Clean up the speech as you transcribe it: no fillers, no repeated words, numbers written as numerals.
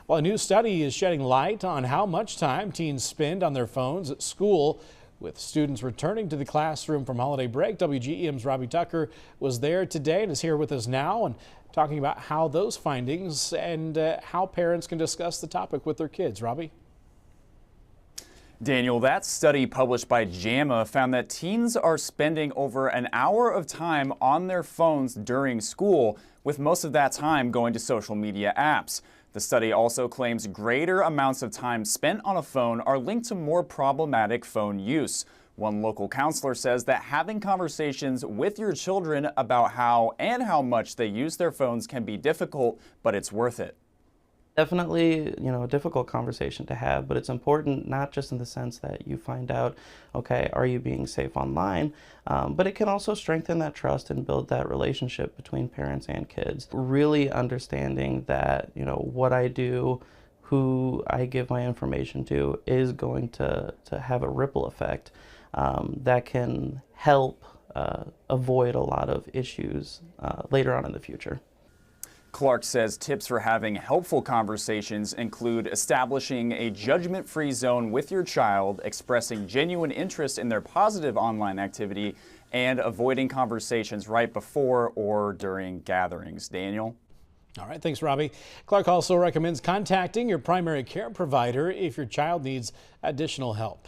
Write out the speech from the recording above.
Well, a new study is shedding light on how much time teens spend on their phones at school. With students returning to the classroom from holiday break, WGEM's Robbie Tucker was there today and is here with us now and talking about how those findings and how parents can discuss the topic with their kids. Robbie? Daniel, that study published by JAMA found that teens are spending over an hour of time on their phones during school, with most of that time going to social media apps. The study also claims greater amounts of time spent on a phone are linked to more problematic phone use. One local counselor says that having conversations with your children about how and how much they use their phones can be difficult, but it's worth it. Definitely, a difficult conversation to have, but it's important not just in the sense that you find out, okay, are you being safe online, but it can also strengthen that trust and build that relationship between parents and kids. Really understanding that, what I do, who I give my information to is going to have a ripple effect that can help avoid a lot of issues later on in the future. Clark says tips for having helpful conversations include establishing a judgment-free zone with your child, expressing genuine interest in their positive online activity, and avoiding conversations right before or during gatherings. Daniel? All right, thanks, Robbie. Clark also recommends contacting your primary care provider if your child needs additional help.